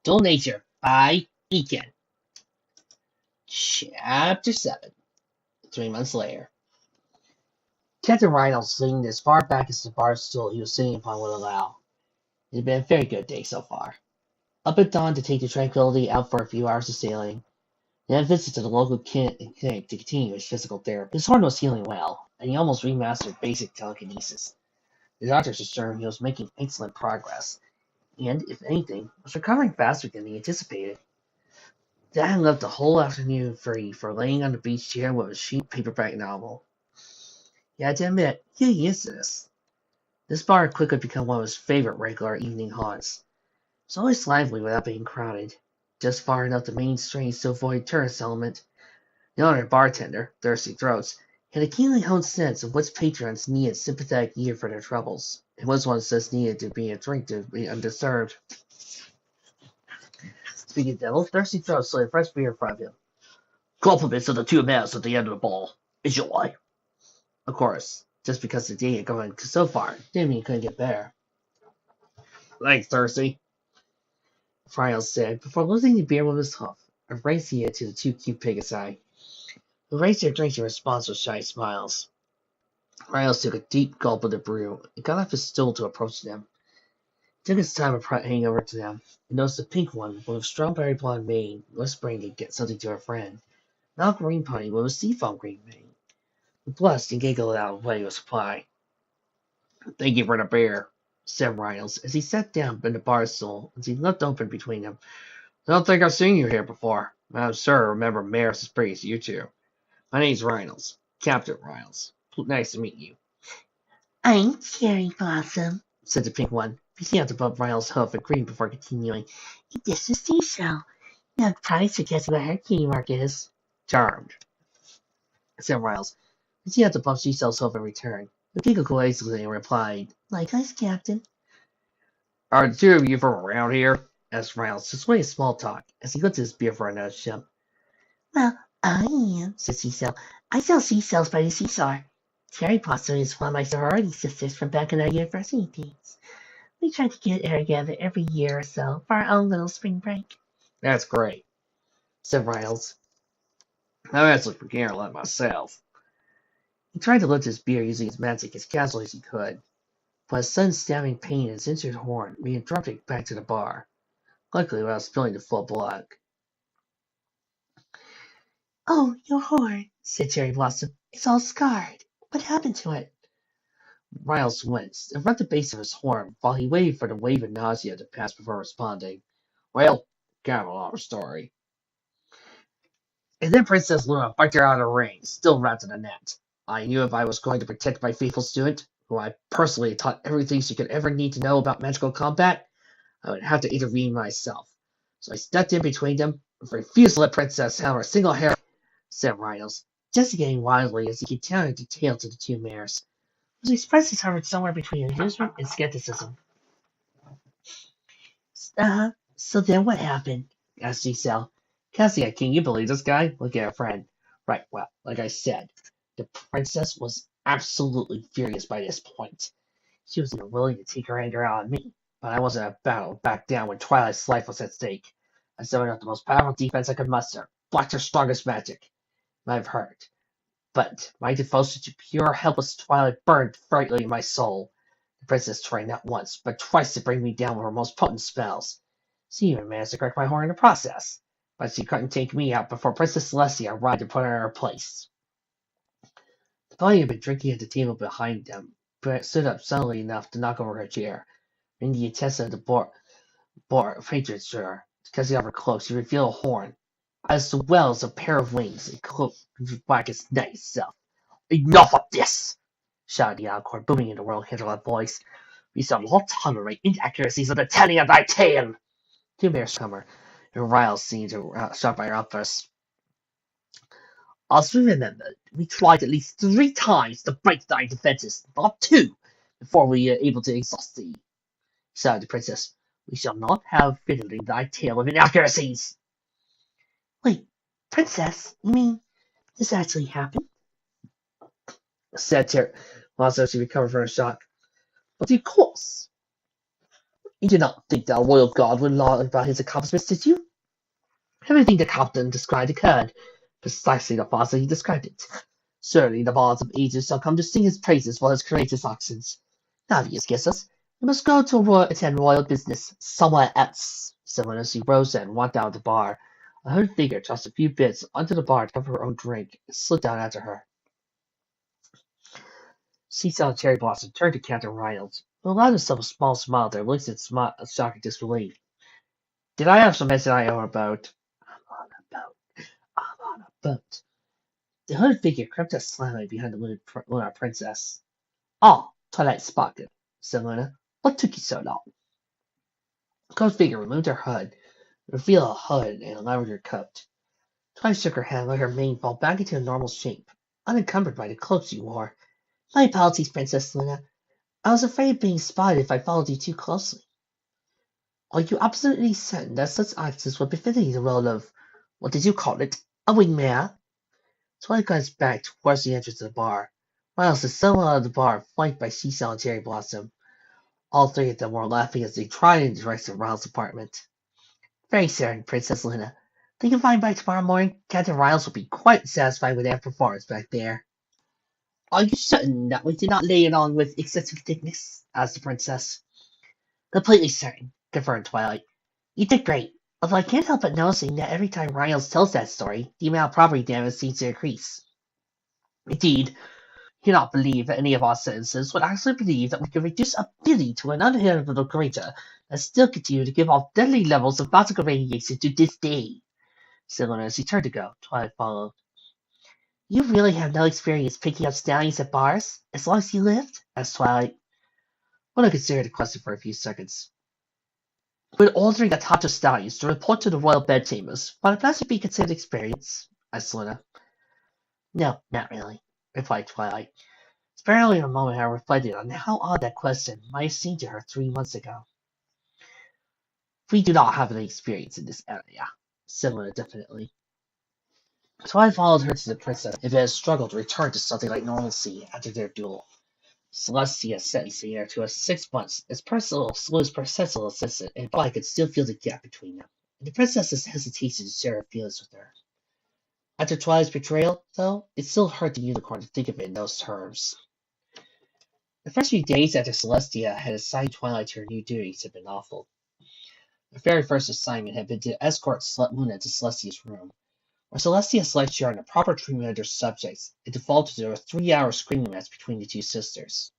Duel Nature by Beacon. Chapter 7. 3 months later. Captain Reynolds leaned as far back as the bar stool he was sitting upon would allow. It had been a very good day so far. Up at dawn to take the Tranquility out for a few hours of sailing, then a visit to the local clinic to continue his physical therapy. His horn was healing well, and he almost remastered basic telekinesis. The doctors assured him he was making excellent progress, and, if anything, was recovering faster than he anticipated. Dan left the whole afternoon free for laying on the beach chair with a cheap paperback novel. He had to admit, he used to this. This bar had quickly become one of his favorite regular evening haunts. It's always lively without being crowded, just far enough to mainstream to avoid tourist element. The owner bartender, Thirsty Throats, had a keenly honed sense of which patrons needed sympathetic ear for their troubles, and which ones just needed to be a drink to be undisturbed. Speaking of devil, Thirsty Throats slid a fresh beer in front of him. Compliments of the 2 minutes at the end of the ball. Enjoy. Of course, just because the day had gone so far, didn't mean it couldn't get better. Thanks, Thirsty, Friel said, before losing the beer with his hoof and raising it to the two cute pigasi, who raised their drinks in response with shy smiles. Friel took a deep gulp of the brew and got off his stool to approach them. He took his time hanging over to them, and noticed the pink one with a strawberry blonde mane whispering to get something to her friend, now green pony with a seafoam green mane. He blushed and giggled out of way with supply. Thank you for the beer, said Riles, as he sat down in the bar stool as he left open between them. I don't think I've seen you here before. I'm sure I remember Maris' praise, you two. My name's Reynolds, Captain Riles. Nice to meet you. I'm Cherry Blossom, said the pink one, picking out above Riles' hoof and green before continuing. This is Seashell. You have probably suggested what her key mark is. Charmed, said Riles, picking out above Seashell's hoof in return. The giggled lazily and replied, Likewise, Captain. Are the two of you from around here? Asked Riles, dissuading small talk, as he looked at his beer for another ship. Well, I am, said Seashell. I sell seashells by the seashore. Cherry Blossom is one of my sorority sisters from back in our university days. We try to get her together every year or so for our own little spring break. That's great, said Riles. I'm actually forgetting a lot myself. He tried to lift his beer using his magic as casually as he could, but a sudden stabbing pain in his injured horn made him drop it back to the bar, luckily without spilling the full blood. Oh, your horn, said Cherry Blossom. It's all scarred. What happened to it? Riles winced and rubbed the base of his horn while he waited for the wave of nausea to pass before responding. Well, kind of a long story. And then Princess Luna biked her out of the ring, still wrapped in a net. I knew if I was going to protect my faithful student, who I personally taught everything she could ever need to know about magical combat, I would have to intervene myself. So I stepped in between them and refused to let Princess have a single hair, said Riles, gesticulating wildly as he continued to tail to the two mares, whose expressions hovered somewhere between amusement and skepticism. So then what happened? Asked Giselle. Cassia, can you believe this guy? Look at her friend. Right, well, like I said, the princess was absolutely furious by this point. She was even willing to take her anger out on me, but I wasn't about to back down when Twilight's life was at stake. I summoned up the most powerful defense I could muster, blocked her strongest magic. Might have hurt, but my devotion to pure, helpless Twilight burned brightly in my soul. The princess tried not once, but twice to bring me down with her most potent spells. She even managed to crack my horn in the process, but she couldn't take me out before Princess Celestia arrived to put her in her place. The party had been drinking at the table behind them, but stood up suddenly enough to knock over her chair. When the attendant at the bar patrons to her, casting off her cloak, she revealed a horn, as well as a pair of wings, and cloak black as night itself. Enough of this! Shouted the Alcor, booming in the world hinterland voice. We shall not tolerate inaccuracies of the telling of thy tale! Two mares come her, and Riles seemed to shock by her outburst. As we remembered, we tried at least 3 times to break thy defences, not 2, before we were able to exhaust thee, shouted the princess. We shall not have fiddling thy tale of inaccuracies. Wait, princess, you mean this actually happened? Said Terry, while she recovered from her shock. But of course. You did not think that a royal guard would lie about his accomplishments, did you? Everything the captain described occurred, precisely the fashion he described it. Surely the bards of ages shall come to sing his praises for his courageous actions. Now that he has kissed us, we must go to attend royal business somewhere else. Someone as she rose and walked out of the bar. A hooded figure tossed a few bits onto the bar to cover her own drink and slid down after her. Cecil and Cherry Blossom turned to Captain Reynolds, who allowed himself a small smile that released its shock and disbelief. Did I have some message I owe about? I'm on a boat. I'm on a boat. The hooded figure crept up slyly behind the lunar princess. "Ah, Twilight Sparkle," said Luna. "What took you so long?" The coat figure removed her hood, revealed a hood and a lavender coat. Twilight shook her head and let her mane fall back into a normal shape, unencumbered by the cloak she wore. "My apologies, Princess Luna. I was afraid of being spotted if I followed you too closely." "Are you absolutely certain that such actions would befit the role of, what did you call it, a wingman?" Twilight glanced back towards the entrance of the bar. Miles is still out of the bar, flanked by Cecil and Cherry Blossom. All three of them were laughing as they trotted in the direction of Riles' apartment. "Very certain, Princess Luna. Think you'll find by tomorrow morning Captain Riles will be quite satisfied with their performance back there." "Are you certain that we did not lay it on with excessive thickness?" asked the princess. "Completely certain," confirmed Twilight. "You did great, although I can't help but noticing that every time Riles tells that story, the amount of property damage seems to increase. Indeed, I cannot believe that any of our citizens would actually believe that we could reduce a billy to an uninhabitable crater and still continue to give off deadly levels of magical radiation to this day," said Luna as she turned to go. Twilight followed. "You really have no experience picking up stallions at bars, as long as you lived?" asked Twilight. Luna considered the question for a few seconds. "When ordering a top of stallions to report to the royal bedchambers, would that should be considered experience?" asked Luna. "No, not really," replied Twilight. Barely a moment I reflected on how odd that question might have seemed to her 3 months ago. "We do not have any experience in this area," said Luna definitely. So I followed her to the princess, if it had struggled to return to something like normalcy after their duel. Celestia sentencing her to 6 months as Lou's personal assistant, and I could still feel the gap between them, and the princess's hesitation to share her feelings with her. After Twilight's betrayal, though, it still hurt the unicorn to think of it in those terms. The first few days after Celestia had assigned Twilight to her new duties had been awful. Her very first assignment had been to escort Luna to Celestia's room, where Celestia selected her on the proper treatment of their subjects and defaulted to a 3-hour screaming match between the two sisters.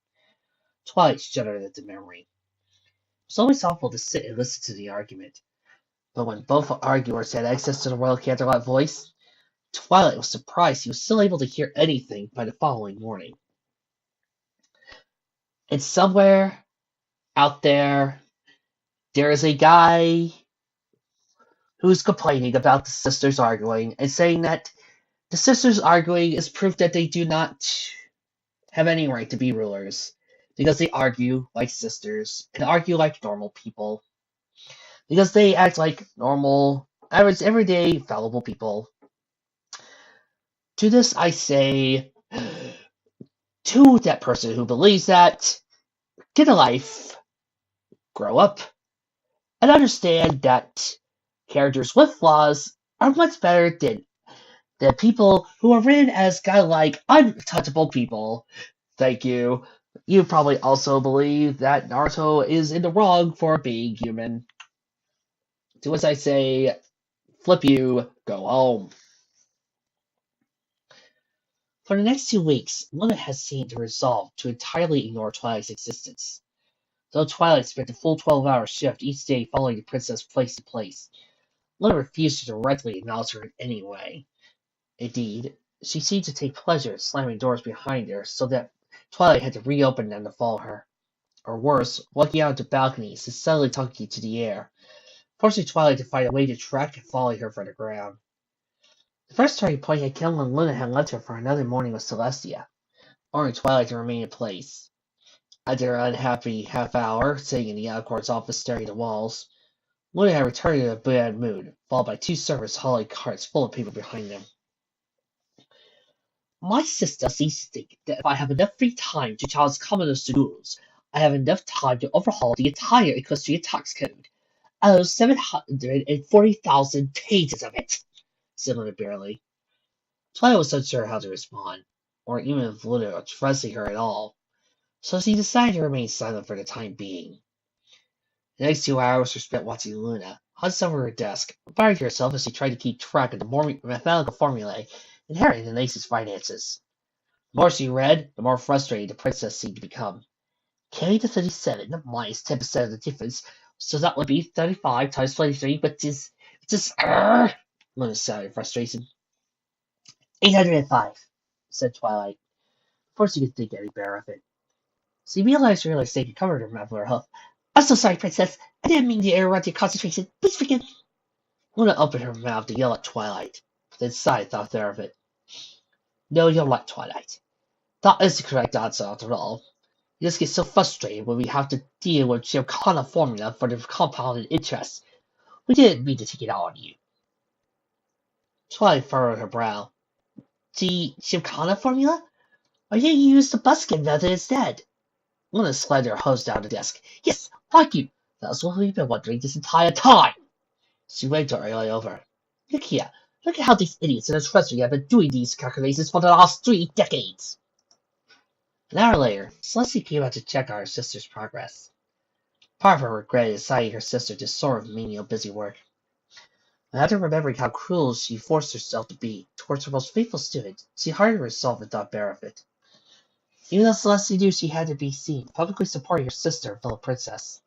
Twilight shuddered at the memory. It was always awful to sit and listen to the argument, but when both arguers had access to the Royal Canterlot voice, Twilight was surprised he was still able to hear anything by the following morning. And somewhere out there is a guy who's complaining about the sisters arguing and saying that the sisters arguing is proof that they do not have any right to be rulers because they argue like sisters and argue like normal people because they act like normal, average, everyday, fallible people. To this I say, to that person who believes that, get a life, grow up, and understand that characters with flaws are much better than the people who are written as godlike, untouchable people. Thank you. You probably also believe that Naruto is in the wrong for being human. To which I say, flip you, go home. For the next 2 weeks, Luna has seemed to resolve to entirely ignore Twilight's existence. Though Twilight spent a full 12-hour shift each day following the princess place to place, Luna refused to directly acknowledge her in any way. Indeed, she seemed to take pleasure in slamming doors behind her so that Twilight had to reopen them to follow her. Or worse, walking out to balconies and suddenly talking to the air, forcing Twilight to find a way to track and follow her from the ground. The first turning point had come when Luna had left her for another morning with Celestia, ordering Twilight to remain in place. After an unhappy half-hour, sitting in the Alcor's office staring at the walls, Luna had returned in a bad mood, followed by 2 servants hauling carts full of people behind them. My sister seems to think that if I have enough free time to challenge commoners to duels, I have enough time to overhaul the entire equestrian tax code. Out of 740,000 pages of it, said Luna barely. Twilight was unsure how to respond, or even if Luna was trusting her at all, so she decided to remain silent for the time being. The next 2 hours were spent watching Luna, hunched over her desk, firing to herself as she tried to keep track of the more mathematical formulae inherent in Ace's finances. The more she read, the more frustrated the princess seemed to become. Carry the 37 minus 10% of the difference, so that would be 35 times 23, Luna sounded in frustration. 805, said Twilight, before she could think any better of it. She realized her mistake and covered her mouth with her hoof. I'm so sorry, Princess. I didn't mean to interrupt your concentration. Please forgive me. Luna opened her mouth to yell at Twilight, but then sighed thought there of it. No, you're right, Twilight. That is the correct answer after all. You just get so frustrated when we have to deal with your kind of formula for the compounded interest. We didn't mean to take it out on you. Twilight furrowed her brow. The Gymkhana formula? Why didn't you use the buskin method instead? Luna slammed her hose down the desk. Yes, thank you. That's what we've been wondering this entire time. She waved her eye over. Look here. Look at how these idiots in the treasury have been doing these calculations for the last 3 decades. An hour later, Celeste came out to check on her sister's progress. Part of her regretted assigning her sister to sort of menial busy work. And after remembering how cruel she forced herself to be towards her most faithful student, she hardened herself and thought better of it. Even though Celeste knew she had to be seen publicly supporting her sister and fellow princess,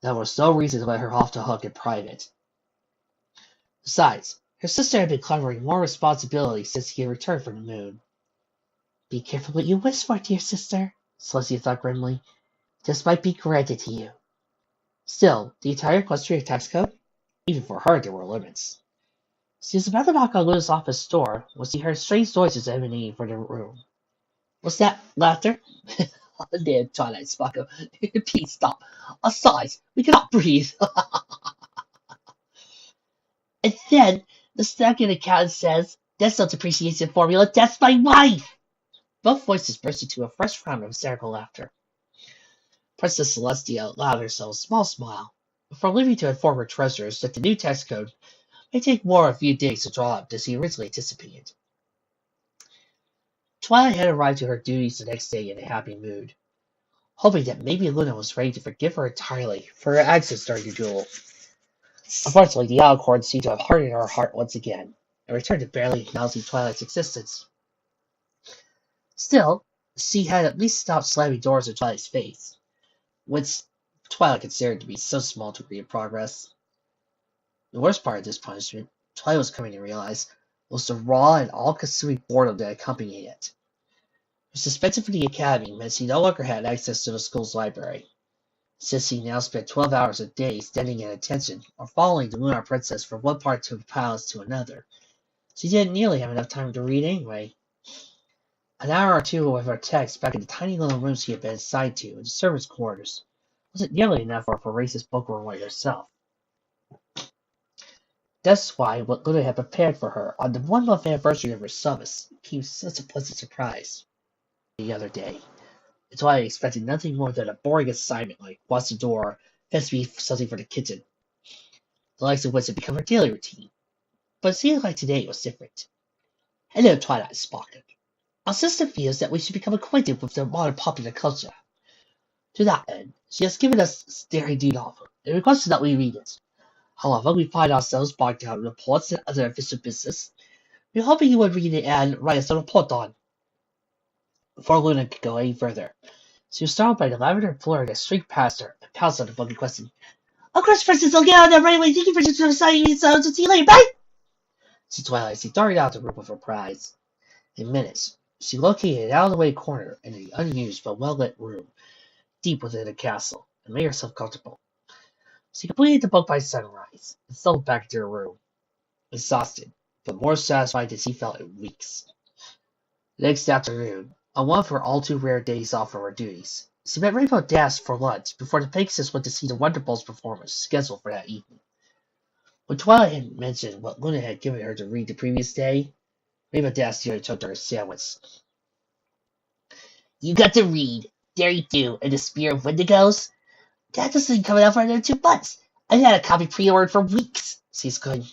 there was no reason to let her off the hook in private. Besides, her sister had been clamoring more responsibility since he had returned from the moon. Be careful what you wish for, dear sister, Celestia thought grimly. This might be granted to you. Still, the entire equestrian tax code? Even for her, there were limits. She was about to knock on Luna's office door when she heard strange noises emanating from the room. What's that? Laughter? Damn, Twilight Sparkle. Please stop. Besides, we cannot breathe. And then, the second accountant says, that's not depreciation formula, that's my wife! Both voices burst into a fresh round of hysterical laughter. Princess Celestia allowed herself a small smile, before leaving to inform her treasurers that the new tax code may take more a few days to draw up than she originally anticipated. Twilight had arrived to her duties the next day in a happy mood, hoping that maybe Luna was ready to forgive her entirely for her actions during the duel. Unfortunately, the Alicorn seemed to have hardened her heart once again, and returned to barely acknowledging Twilight's existence. Still, she had at least stopped slamming doors in Twilight's face, which Twilight considered to be some small degree of progress. The worst part of this punishment, Twilight was coming to realize, was the raw and all-consuming boredom that accompanied it. Her suspension from the academy meant she no longer had access to the school's library, since she now spent 12 hours a day standing at attention or following the Lunar Princess from one part of the palace to another. She didn't nearly have enough time to read anyway. An hour or two with her text back in the tiny little room she had been assigned to in the servants' quarters wasn't nearly enough for a voracious bookworm like herself. That's why what Luna had prepared for her on the 1-month anniversary of her summons came such a pleasant surprise. The other day, it's why I expected nothing more than a boring assignment like watch the door, fetch me something for the kitchen, the likes of which had become her daily routine. But it seemed like today was different. Hello, Twilight Sparkle. Our sister feels that we should become acquainted with the modern popular culture. To that end, she has given us a daring new novel, and requested that we read it. However, we find ourselves bogged down in reports and other official business. We're hoping you would read it and write us a report on. Before Luna could go any further, she was startled by the lavender fleur that streaked past her and pounced on the book in question. Of course, Princess, I'll get on that right away. Thank you for deciding me, so to see you later. Bye! Said Twilight as she darted out the room with her prize. In minutes, she located an out-of-the-way corner in an unused but well-lit room, deep within the castle, and made herself comfortable. She completed the book by sunrise, and settled back into her room, exhausted, but more satisfied than she felt in weeks. The next afternoon, on one of her all-too-rare days off from her duties, she met Rainbow Dash for lunch before the Pegasus went to see the Wonderbolts performance scheduled for that evening. When Twilight had mentioned what Luna had given her to read the previous day, Rainbow Dash nearly took her a sandwich. You got to read dare you do? And the Spear of Wendigos? That doesn't come out for another 2 months. I had a copy pre-ordered for weeks. She's going,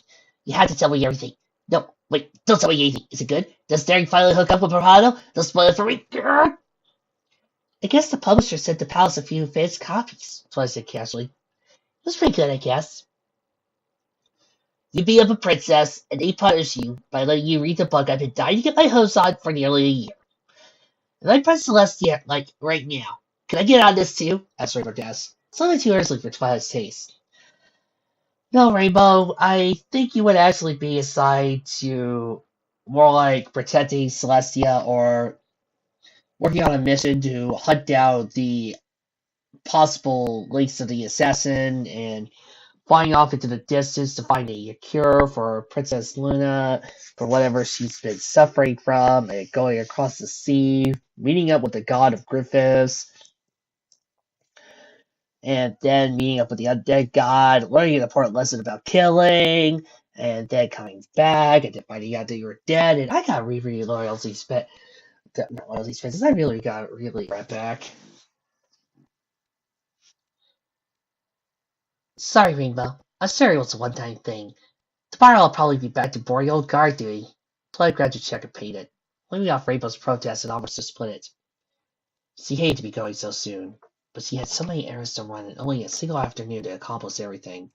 you have to tell me everything. No, wait, don't tell me anything. Is it good? Does Derek finally hook up with Bravado? Don't spoil it for me. Grr. I guess the publisher sent the palace a few advanced copies, Twilight said casually. It was pretty good, I guess. You beat up a princess, and they punish you by letting you read the book I've been dying to get my hopes on for nearly a year. And I press Celestia, like, right now. Can I get on this too? Asked Rainbow Dash. It's only too early for Twilight's taste. No, Rainbow, I think you would actually be assigned to more like protecting Celestia or working on a mission to hunt down the possible links of the assassin and flying off into the distance to find a cure for Princess Luna for whatever she's been suffering from, and going across the sea, meeting up with the god of Griffiths, and then meeting up with the undead god, learning an important lesson about killing, and then coming back, and then finding out that you were dead, and I got really loyalty spent. Not loyalty spent, I really got really right back. Sorry, Rainbow. I'm sure it was a one-time thing. Tomorrow I'll probably be back to boring old guard duty. Twilight grabbed a check and paid it, leaving off Rainbow's protest and offers to split it. She hated to be going so soon, but she had so many errands to run and only a single afternoon to accomplish everything.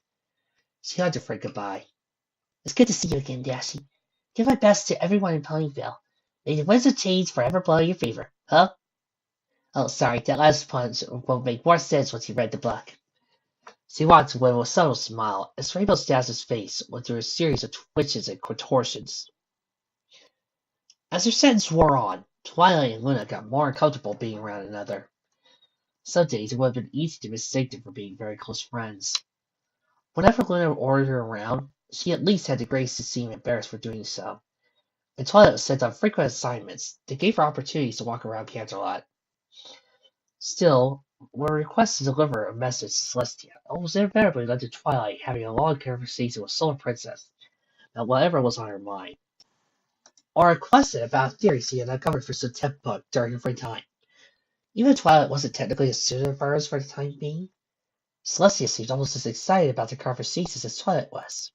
She had to say goodbye. It's good to see you again, Dashy. Give my best to everyone in Ponyville. May the winds of change forever blow in your favor, huh? Oh, sorry, that last punch will make more sense once you read the book. She walked away with a subtle smile as Rainbow Dash's face went through a series of twitches and contortions. As her sentence wore on, Twilight and Luna got more uncomfortable being around another. Some days it would have been easy to mistake them for being very close friends. Whenever Luna ordered her around, she at least had the grace to seem embarrassed for doing so, and Twilight was sent on frequent assignments that gave her opportunities to walk around Canterlot. Still, when requested to deliver a message to Celestia, almost invariably led to Twilight having a long conversation with Solar Princess about whatever was on her mind, or requested about theories she had uncovered for some tech book during her free time. Even Twilight wasn't technically a student of hers for the time being. Celestia seemed almost as excited about the conversations as Twilight was.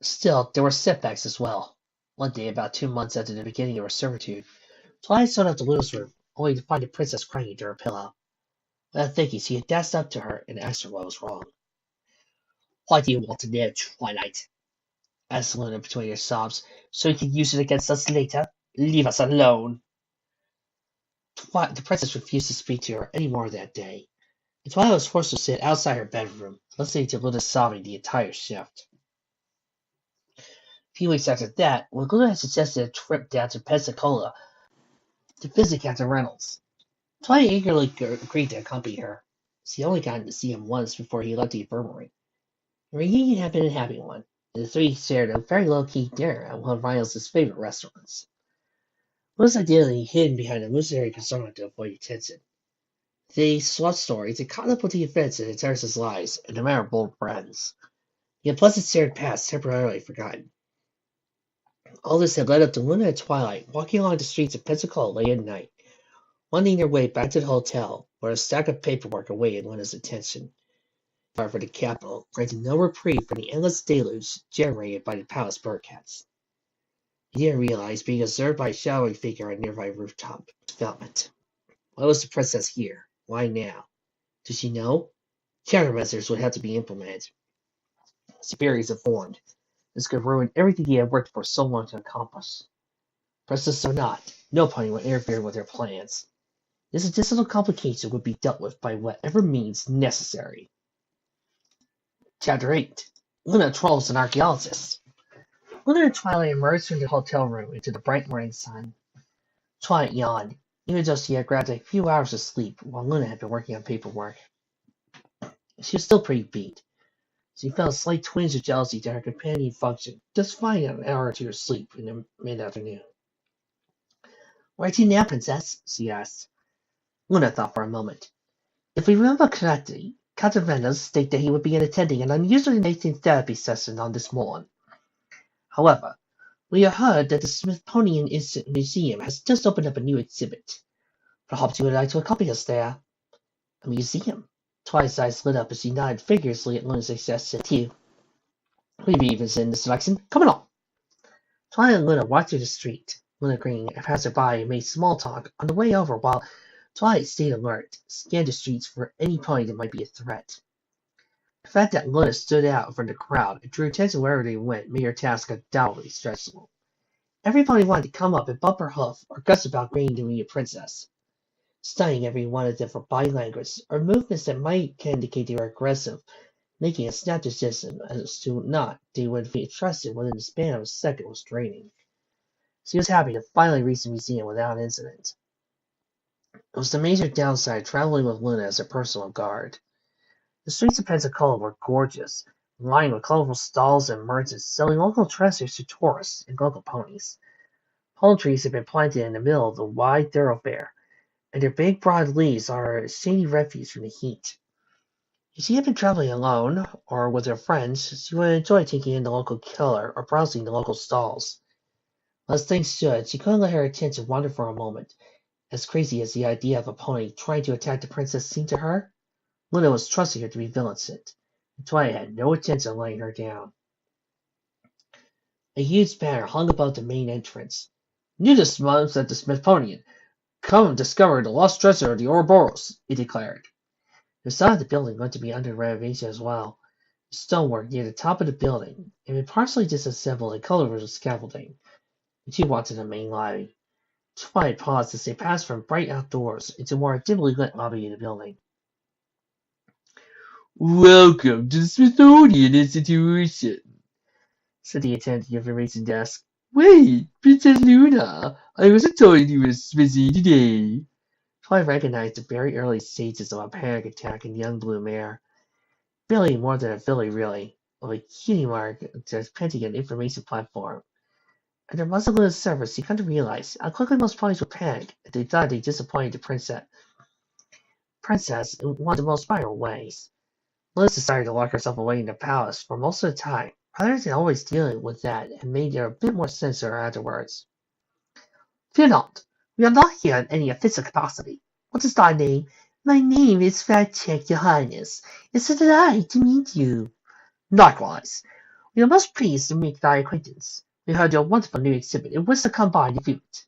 Still, there were setbacks as well. One day, about 2 months after the beginning of her servitude, Twilight showed up to Luna's room, only to find the princess crying under her pillow. Without thinking, she had dashed up to her and asked her what was wrong. Why do you want to know, Twilight? Asked Luna between her sobs. So you can use it against us later? Leave us alone. The princess refused to speak to her any more that day, and Twilight was forced to sit outside her bedroom, listening to Luna sobbing the entire shift. A few weeks after that, when Luna had suggested a trip down to Pensacola to visit Captain Reynolds, Twilight eagerly agreed to accompany her. She only got to see him once before he left the infirmary. The reunion had been a happy one, and the three shared a very low-key dinner at one of Reynolds' favorite restaurants. Luna's identity hidden behind a mercenary persona to avoid attention. They swapped stories and caught up with the events in Terrace's lives and the memorable friends. The unpleasant shared past temporarily forgotten. All this had led up to Luna and Twilight walking along the streets of Pensacola late at night, wending their way back to the hotel, where a stack of paperwork awaited Luna's attention. Far from the capital, granting no reprieve from the endless deluge generated by the palace birdcats. He didn't realize being observed by a shadowy figure on a nearby rooftop development. Why was the princess here? Why now? Did she know? Countermeasures would have to be implemented. Siberians had formed. This could ruin everything he had worked for so long to accomplish. Princess or not, no pony would interfere with their plans. This additional complication would be dealt with by whatever means necessary. Chapter 8. Luna Trolls and Archaeologists. Luna and Twilight emerged from the hotel room into the bright morning sun. Twilight yawned, even though she had grabbed a few hours of sleep while Luna had been working on paperwork. She was still pretty beat. She felt a slight twinge of jealousy that her companion functioned just fine on an hour or two of sleep in the mid-afternoon. Where to now, Princess? She asked. Luna thought for a moment. If we remember correctly, Captain Reynolds stated that he would begin attending an unusually lengthy therapy session on this morning. However, we have heard that the Smithsonian Museum has just opened up a new exhibit. Perhaps you would like to accompany us there. A museum. Twilight's eyes lit up as she nodded vigorously at Luna's suggestion. We've even seen this direction. Come along. Twilight and Luna walked through the street. Luna greeting a passerby and made small talk on the way over while Twilight stayed alert, scanned the streets for any pony that might be a threat. The fact that Luna stood out from the crowd and drew attention wherever they went made her task undoubtedly stressful. Every pony wanted to come up and bump her hoof or gush about greeting the new princess, studying every one of them for body language or movements that might indicate they were aggressive, making a snap decision as to not they would be trusted within the span of a second was draining. She was happy to finally reach the museum without incident. It was the major downside traveling with Luna as a personal guard. The streets of Pensacola were gorgeous, lined with colorful stalls and merchants selling local treasures to tourists and local ponies. Palm trees had been planted in the middle of the wide thoroughfare, and their big broad leaves are a shady refuge from the heat. If she had been traveling alone, or with her friends, she would enjoy taking in the local killer or browsing the local stalls. As things stood, she couldn't let her attention wander for a moment. As crazy as the idea of a pony trying to attack the princess seemed to her, Luna was trusting her to be villainous, and Twilight had no intention of letting her down. A huge banner hung above the main entrance. New this month at the Smithsonian. Come and discover the lost treasure of the Ouroboros, it declared. The side of the building went to be under renovation as well. The stonework near the top of the building had been partially disassembled and covered with scaffolding. The two walked to the main lobby. Twilight paused as they passed from bright outdoors into a more dimly lit lobby of the building. Welcome to the Smithsonian Institution, said the attendant at the information desk. Wait, Princess Luna, I wasn't told you were busy today. Twilight recognized the very early stages of a panic attack in young blue mare. Billy more than a filly really, of a cutie mark to Pentagon information platform. After much of Luna's service, he come to realize how quickly most ponies would panic if they thought they disappointed the princess in one of the most viral ways. Liz decided to lock herself away in the palace for most of the time, rather than always dealing with that, and made a bit more sense to her afterwards. Fear not, we are not here in any official capacity. What is thy name? My name is Fact-Check, Your Highness. It's a delight to meet you. Likewise, we are most pleased to make thy acquaintance. We heard your wonderful new exhibit and wish to come by and view it.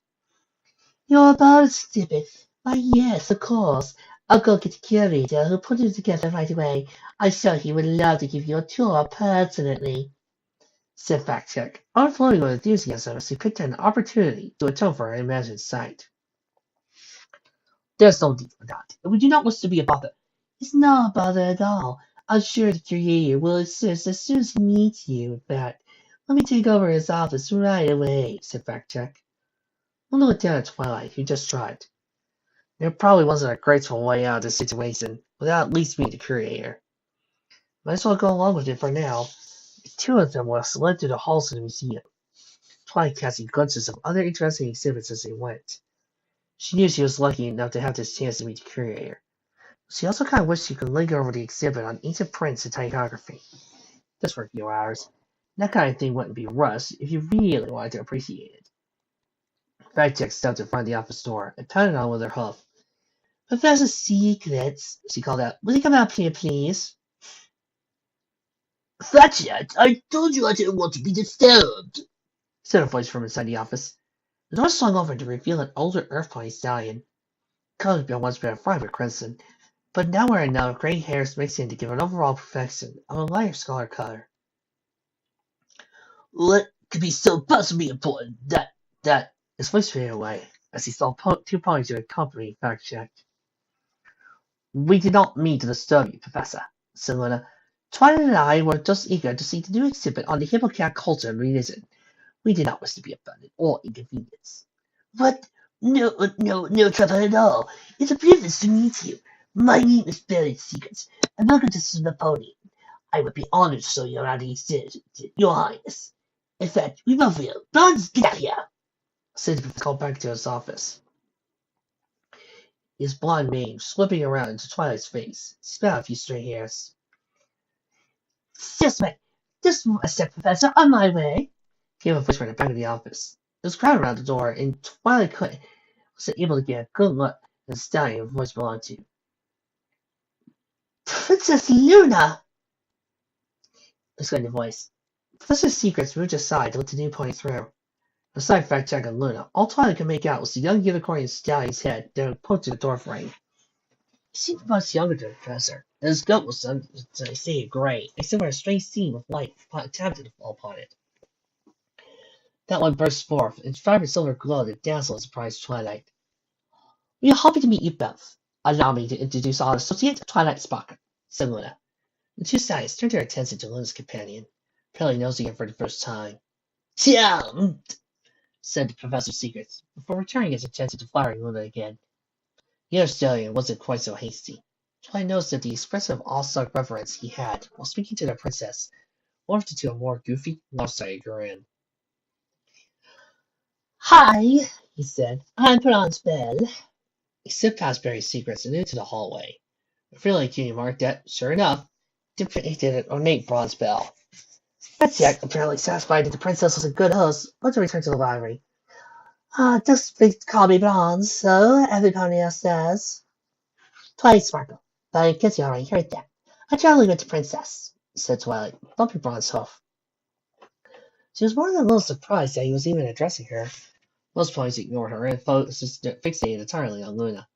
Your about exhibit? Why, yes, of course. I'll go get the curator who put it together right away. I'm sure he would love to give you a tour personally, said Fact-Check, overflowing with enthusiasm as he picked an opportunity to atone for her imagined sight. There's no need for that. If we do not wish to be a bother, it's not a bother at all. I'm sure the curator will assist as soon as he meets you. In fact, let me take over his office right away, said Fact-Check. Luna looked down at Twilight, who just tried. There probably wasn't a graceful way out of the situation without at least meeting the curator. Might as well go along with it for now. The two of them were led through the halls of the museum, Twilight casting glimpses of other interesting exhibits as they went. She knew she was lucky enough to have this chance to meet the curator. She also kind of wished she could linger over the exhibit on ancient prints and typography. Just for a few hours. That kind of thing wouldn't be rushed if you really wanted to appreciate it. Fact-Check stepped in front of the office door and patted on with her hoof. Professor Secrets, she called out. Will you come up here, please? Fact-Check, I told you I didn't want to be disturbed, said a voice from inside the office. The door swung open to reveal an older Earth Pony stallion. Colored had once been a vibrant crimson, but now wearing enough gray hairs mixed in to give an overall perfection of a lighter scarlet color. What could be so possibly important that his voice faded away as he saw two ponies who accompanied Fact-Check. We did not mean to disturb you, Professor, said Luna. Twilight and I were just eager to see the new exhibit on the Hippocat culture and religion. We did not wish to be offended or inconvenienced. What? No trouble at all. It's a privilege to meet you. My name is Buried Secrets, and welcome to Smithsonian. I would be honored to show you around the exhibit, Your Highness. In fact, we both will. Bugs, get out of here, said the called back to his office. His blonde mane slipping around into Twilight's face. He spat out a few stray hairs. Just a sec, Professor, on my way, came a voice from the back of the office. There was a crowd around the door, and Twilight wasn't able to get a good look The stallion voice belonged to. Princess Luna! Exclaimed the voice. Professor's secrets moved aside to let the new pony through. Aside fact-check on Luna, all Twilight could make out was the young unicorn stallion's head that poked through the door frame. He seemed much younger than the professor, and his goat was, I say, gray, except for a strange seam of light attempted to fall upon it. That one burst forth, in vibrant silver glow that dazzled and surprised Twilight. "We are happy to meet you both. Allow me to introduce our associate, Twilight Sparkle," said Luna. The two stallions turned their attention to Luna's companion, apparently nosing her for the first time. "Charmed," said the professor's secrets, before returning his attention to flattering Luna again. The other stallion wasn't quite so hasty. Twilight noticed that the expressive awestruck reverence he had while speaking to the princess morphed into a more goofy, lopsided grin. "Hi," he said. "I'm Bronze Bell." He slipped past Barry's secrets and into the hallway. A friendly key marked that, sure enough, depicted an ornate bronze bell. That's yet, apparently satisfied that the princess was a good host, but to return to the library. Just call me Bronze, so everybody else says. Twilight Sparkle, but I guess you already heard that. I generally went to Princess, said Twilight, bumping Bronze's hoof. She was more than a little surprised that he was even addressing her. Most ponies ignored her and fixated entirely on Luna.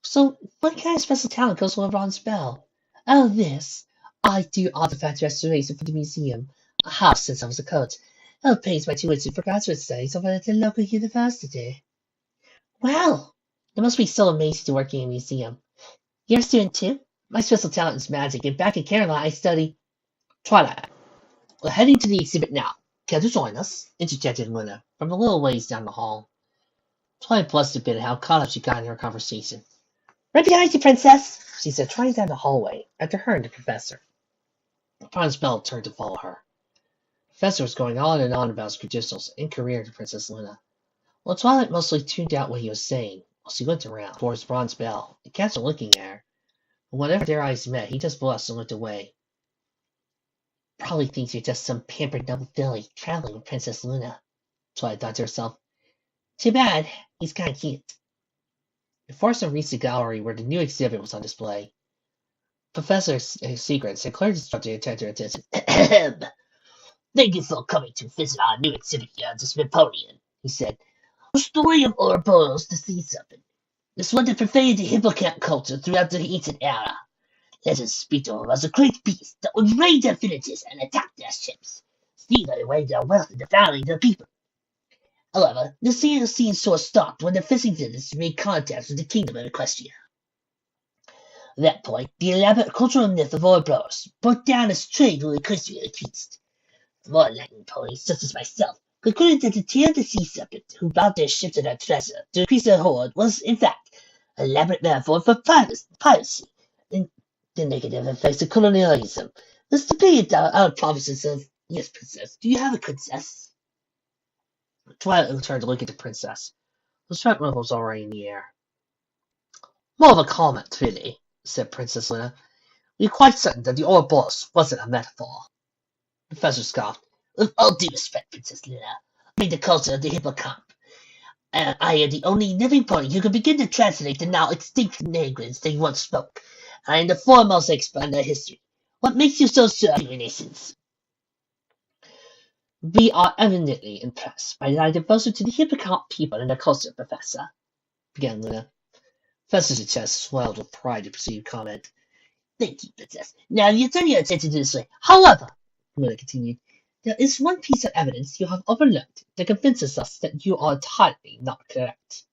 "So, what kind of special talent goes with a bronze bell?" "Oh, this. I do artifact restoration for the museum. I have since I was a coach. It pays my tuition for graduate studies over at the local university." "Well, it must be so amazing to work in a museum. You're a student too?" "My special talent is magic, and back in Caroline I study—" "Twilight, we're heading to the exhibit now. Care to join us?" interjected Luna, from a little ways down the hall. Twilight blushed a bit at how caught up she got in her conversation. "Right behind you, Princess," she said, trotting down the hallway, after her and the professor. Bronze Bell turned to follow her. The professor was going on and on about his credentials and career to Princess Luna, while Twilight mostly tuned out what he was saying, while she looked around towards Bronze Bell, and kept on looking at her. But whenever their eyes met, he just blushed and looked away. "Probably thinks you're just some pampered noble filly traveling with Princess Luna," Twilight thought to herself. "Too bad. He's kind of cute." The foursome reached the gallery where the new exhibit was on display. Professor's secrets had clearly instructed to their attention. "Thank you for coming to visit our new exhibit here at the Smithsonian," he said. "A story of Ouroboros the Sea Serpent. This one that pervaded the hippocamp culture throughout the ancient era. Legends speak of him as a great beast that would raid their villages and attack their ships, stealing away their wealth and devouring their people. However, the scene seems to have stopped when the fishing village made contact with the kingdom of Equestria. At that point, the elaborate cultural myth of Ouroboros broke down as trade with Equestria increased. More enlightened ponies, such as myself, concluded that the tale of the sea serpent who brought their ships and their treasure to increase their hoard was, in fact, an elaborate metaphor for piracy and the negative effects of colonialism. This debate our provinces of... Yes, Princess, do you have a princess?" Twilight returned to look at the princess. The sweat rumble was already in the air. "More of a comment, really," said Princess Luna. "We're quite certain that the Ouroboros wasn't a metaphor." The professor scoffed. "With all due respect, Princess Luna, I mean the culture of the hippocamp. I am the only living pony who can begin to translate the now extinct language they once spoke. I am the foremost expert in their history. What makes you so sure of your innocence?" "We are eminently impressed by thy devotion to the hippocamp people and their culture, Professor," began Luna. Professor's chest swelled with pride to perceive comment. "Thank you, Princess. Now you turn your attention to this way. However," Luna continued, "there is one piece of evidence you have overlooked that convinces us that you are entirely not correct."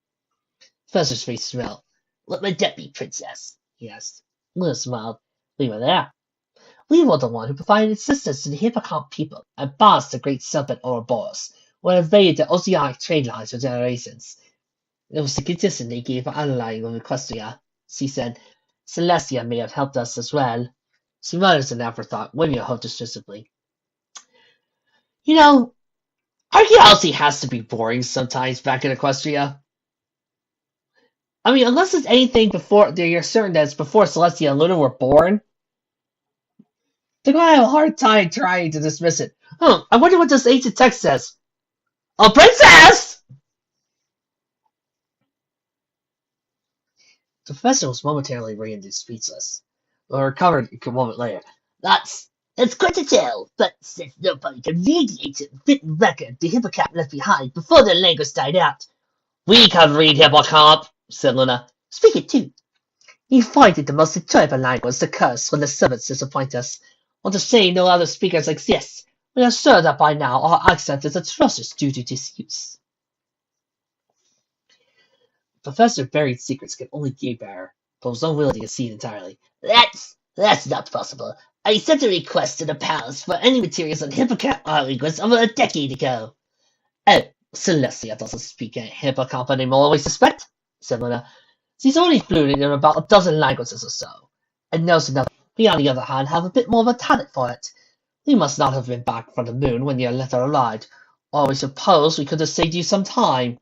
Professor's face smiled. "What might that be, Princess?" he asked. Luna smiled. "We were there. We were the one who provided assistance to the hippocamp people and bossed the great serpent Ouroboros, when it invaded the oceanic trade lines for generations. It was the condition they gave for allying with Equestria," she said. "Celestia may have helped us as well." She muttered as an afterthought, waving her hook decisively. "You know, archaeology has to be boring sometimes back in Equestria. I mean, unless it's anything before, you're certain that it's before Celestia and Luna were born, they're going to have a hard time trying to dismiss it. I wonder what this ancient text says. A princess!" The professor was momentarily rendered speechless, but recovered a moment later. That's quite a tale, but since nobody can read the ancient written record the Hippocamp left behind before their language died out. We can read Hippocamp, said Luna. Speak it too. You find it the most enjoyable language to curse when the servants disappoint us. Want to say no other speakers exist. We are sure that by now our accent is atrocious due to disuse. Professor buried secrets can only gape at her, but was unwilling to concede entirely. That's not possible. I sent a request to the palace for any materials on Hippocamp language over a decade ago. Oh, Celestia doesn't speak Hippocamp anymore, we suspect, said Luna. She's only fluent in about a dozen languages or so, and knows enough. We, on the other hand, have a bit more of a talent for it. We must not have been back from the moon when your letter arrived, or we suppose we could have saved you some time.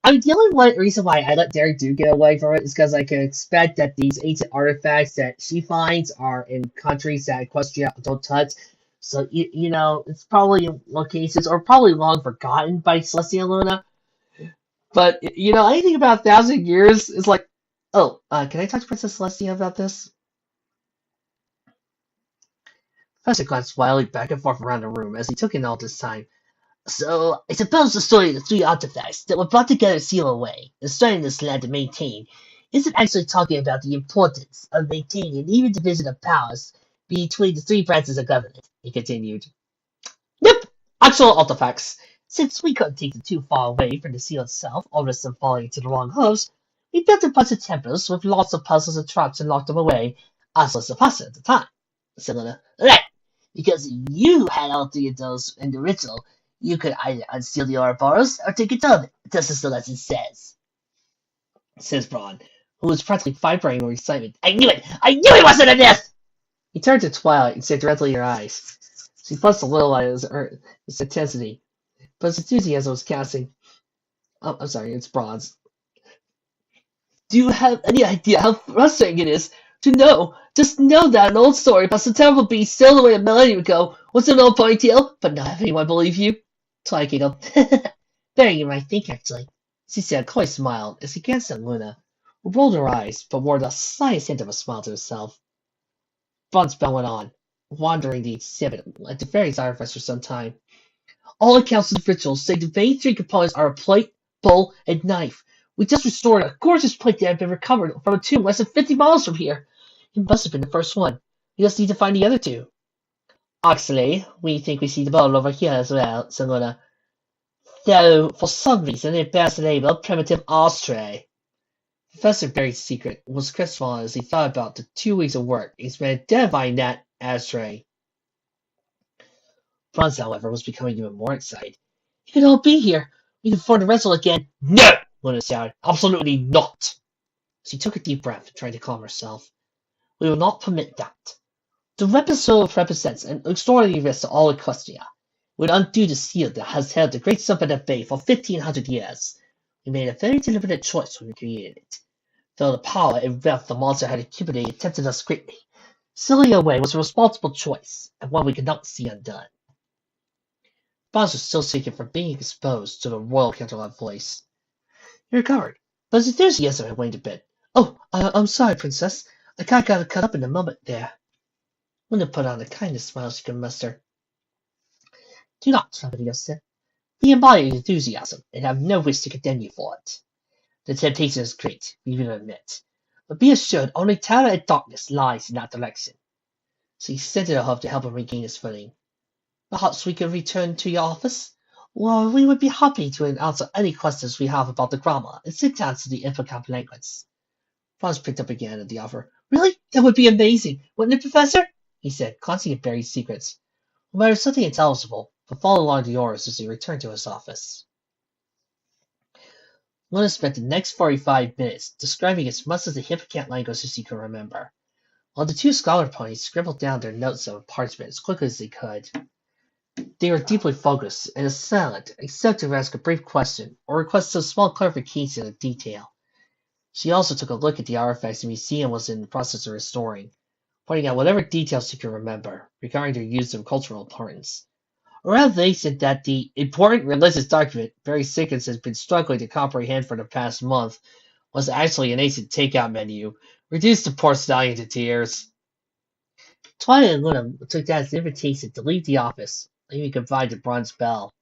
I mean, the only reason why I let Derek do get away from it is because I can expect that these ancient artifacts that she finds are in countries that Equestria don't touch. So, it's probably in locations, or probably long forgotten by Celestia Luna. But, anything about 1,000 years is like, oh, can I talk to Princess Celestia about this? Professor glanced wildly back and forth around the room as he took in all this time. So, I suppose the story of the three artifacts that were brought together to seal away and starting this land to maintain isn't actually talking about the importance of maintaining an even division of powers between the three branches of government, he continued. Nope, actual artifacts. Since we couldn't take them too far away from the seal itself or risk them falling into the wrong hands, we built a bunch of temples with lots of puzzles and traps and locked them away, as was the pasta at the time. Similar. Right, because you had all three of those in the ritual, you could either unseal the Ouroboros or take it of it, just as the legend says Braun, who was practically vibrating with excitement. I knew it! I knew it wasn't a myth! He turned to Twilight and stared directly in her eyes. She flushed a little at his intensity, but his enthusiasm was casting. Oh, I'm sorry, it's bronze. Do you have any idea how frustrating it is to just know that an old story about some terrible beast sailed away a millennium ago was an old ponytail, but not have anyone believe you? Twilight giggled. There you might think, actually. She said, quite smiled as he glanced at Luna, who rolled her eyes, but wore the slightest hint of a smile to herself. Bronze Bell went on, wandering the exhibit at the various artifacts for some time. All accounts of the rituals say the main three components are a plate, bowl, and knife. We just restored a gorgeous plate that had been recovered from a tomb less than 50 miles from here. It must have been the first one. We just need to find the other two. Actually, we think we see the bowl over here as well, said Luna. Though, for some reason, it bears the label Primitive Ashtray. Professor Barry's secret was crestfallen as he thought about the 2 weeks of work he spent identifying that ashtray. Franz, however, was becoming even more excited. It could all be here. We can form the wrestle again. No! Luna shouted. Absolutely not! She took a deep breath, trying to calm herself. We will not permit that. The episode represents an extraordinary risk to all Equestria. It would undo the seal that has held the great serpent at bay for 1,500 years. We made a very deliberate choice when we created it. Though the power and wealth the monster had accumulated tempted us greatly, sealing it away was a responsible choice, and one we could not see undone. Boz was still shaken from being exposed to the royal counterline voice. He recovered, but his enthusiasm had waned a bit. Oh, I'm sorry, Princess. I got caught up in the moment there. Luna put on the kindest smile she could muster. Do not trouble yourself. We embody enthusiasm, and have no wish to condemn you for it. The temptation is great, we will admit, but be assured only terror and darkness lies in that direction. So he extended a hope to help him regain his footing. Perhaps we could return to your office? Well, we would be happy to answer any questions we have about the grammar and syntax of the Hippocamp language. Franz picked up again at the offer. Really? That would be amazing, wouldn't it, Professor? He said, glancing at Barry's secrets. We'll matter something intelligible, but follow along the orders as he returned to his office. Luna spent the next 45 minutes describing as much of the Hippocamp language as he could remember, while the two scholar ponies scribbled down their notes on parchment as quickly as they could. They were deeply focused and silent, except to ask a brief question or request some small clarification of detail. She also took a look at the artifacts the museum was in the process of restoring, pointing out whatever details she could remember regarding their use of cultural importance. A revelation that the important religious document Barry Sickens has been struggling to comprehend for the past month was actually an ancient takeout menu, reduced the poor stallion to tears. Twilight and Luna took that as an invitation to leave the office, leaving goodbye to Bronze Bell,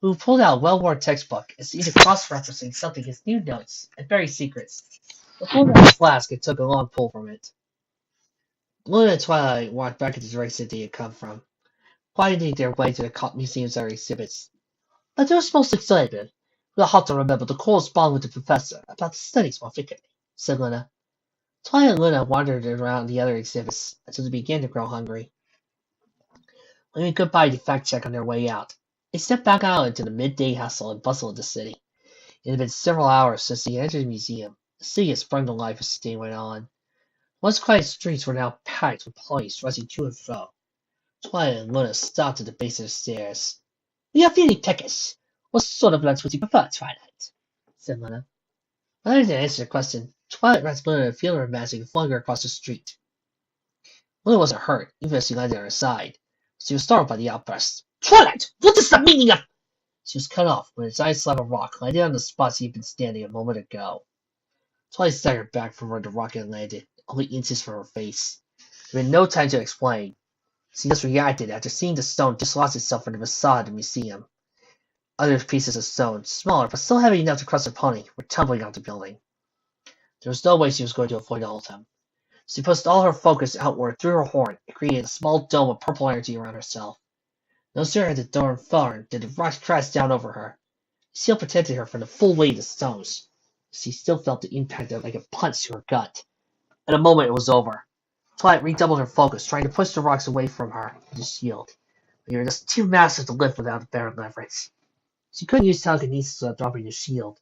who pulled out a well-worn textbook and seemed to cross-referencing something his new notes and buried secrets. He pulled out a flask and took a long pull from it. Luna and Twilight walked back in the direction they had come from, finding their way to the museum's other exhibits. But there was most excitement. We'll have to remember to correspond with the professor about the studies more frequently, said Luna. Twilight and Luna wandered around the other exhibits until they began to grow hungry. Leaving goodbye to fact check on their way out, they stepped back out into the midday hustle and bustle of the city. It had been several hours since they entered the museum. The city had sprung to life as the day went on. Once quiet streets were now packed with employees rushing to and fro. Twilight and Luna stopped at the base of the stairs. "We are feeling peckish. What sort of lunch would you prefer, Twilight?" said Luna. Rather than answer the question, Twilight wrapped Luna in a feeler of magic and flung her across the street. Luna wasn't hurt, even as she landed on her side. She was startled by the outburst. "Twilight, what is the meaning of—" She was cut off when his eyes slapped a rock, landing on the spot she had been standing a moment ago. Twilight staggered back from where the rock had landed, only inches from her face. There had been no time to explain. She just reacted after seeing the stone dislodge itself from the facade of the museum. Other pieces of stone, smaller but still heavy enough to crush her pony, were tumbling out the building. There was no way she was going to avoid all of them. She pushed all her focus outward through her horn and created a small dome of purple energy around herself. No sooner had the dome fallen than the rocks crashed down over her. The shield protected her from the full weight of the stones. She still felt the impact like a punch to her gut. In a moment it was over. Twilight redoubled her focus, trying to push the rocks away from her with the shield. But they were just too massive to lift without a better leverage. She couldn't use telekinesis without dropping the shield.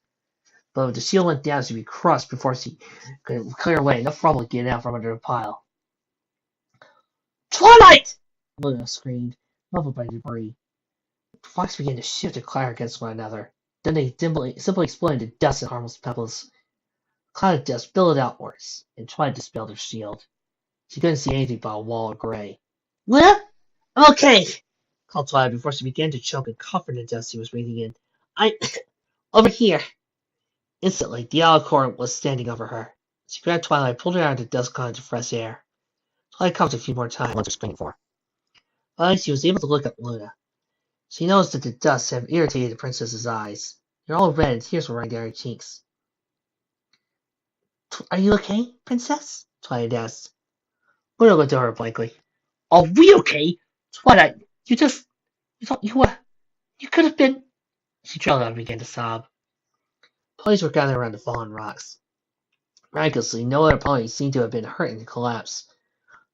But if the shield went down, she'd be crushed before she could clear away enough rubble to get out from under the pile. "Twilight!" Luna screamed, muffled by debris. The rocks began to shift and clatter against one another. Then they simply exploded into dust and harmless pebbles. A cloud of dust billowed outwards, and Twilight dispelled her shield. She couldn't see anything but a wall of gray. "Luna? I'm okay," called Twilight before she began to choke and cough in the dust she was breathing in. "I'm over here." Instantly, the alicorn was standing over her. She grabbed Twilight and pulled her out of the dust cloud into fresh air. Twilight coughed a few more times, once her screaming for. Finally, she was able to look at Luna. She noticed that the dust had irritated the princess's eyes. They were all red and tears were running down her cheeks. "Are you okay, princess?" Twilight asked. Luna looked at her blankly. "Are we okay? Twilight, you thought you could have been—" She trailed out and began to sob. Ponies were gathering around the fallen rocks. Miraculously, no other ponies seemed to have been hurt in the collapse.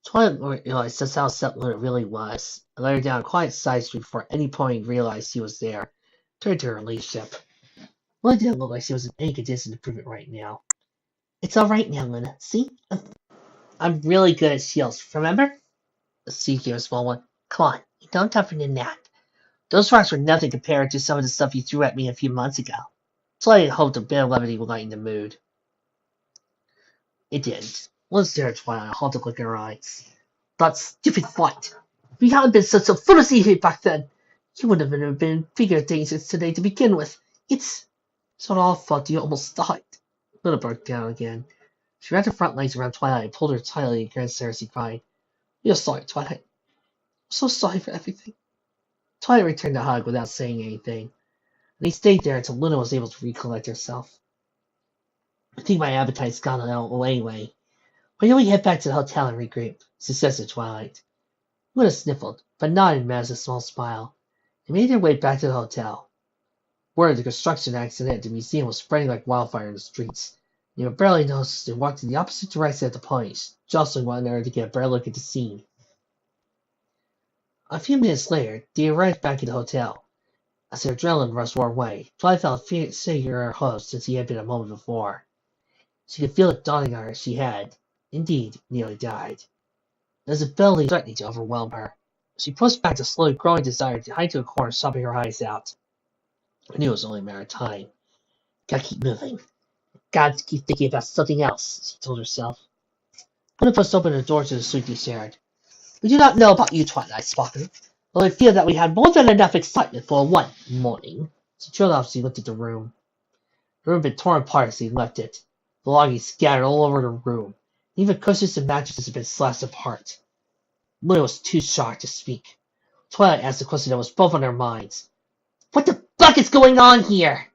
Twilight realized just how upset Luna really was, and led her down a quiet side street before any pony realized she was there. Turned to her leadership. Luna didn't look like she was in any condition to prove it right now. "It's all right now, Luna. See? I'm really good at shields, remember?" She gave a small one. "Come on, you're no tougher than that. Those rocks were nothing compared to some of the stuff you threw at me a few months ago." Twilight hoped a bit of levity would lighten the mood. It didn't. Luna stared at Twilight, a haunted look in her eyes. "That stupid fight! If you hadn't been such a fool as you back then, you wouldn't have been in bigger dangers today to begin with. It's so our fault you almost died." Luna broke down again. She wrapped her front legs around Twilight and pulled her tightly against her as she cried. "You're sorry, Twilight. I'm so sorry for everything." Twilight returned the hug without saying anything, and he stayed there until Luna was able to recollect herself. "I think my appetite's gone anyway. Why don't we head back to the hotel and regroup?" suggested Twilight. Luna sniffled, but nodded and managed a small smile. They made their way back to the hotel. Word of the construction accident at the museum was spreading like wildfire in the streets. They were barely noticed and walked in the opposite direction of the ponies, jostling one another to get a better look at the scene. A few minutes later, they arrived back at the hotel. As their adrenaline rush wore away, Twilight felt sicker in her host since he had been a moment before. She could feel it dawning on her she had, indeed, nearly died. As a belly threatening to overwhelm her, she pushed back the slowly growing desire to hide to a corner, sobbing her eyes out. I knew it was only a matter of time. "Gotta keep moving. Gotta keep thinking about something else," she told herself. Luna pushed open the door to the suite they shared. "We do not know about you, Twilight Sparkle, but I feel that we had more than enough excitement for one morning." She trailed off as she looked at the room. The room had been torn apart as he left it. Belongings scattered all over the room. Even cushions and mattresses had been slashed apart. Luna was too shocked to speak. Twilight asked the question that was both on their minds. What the fuck is going on here?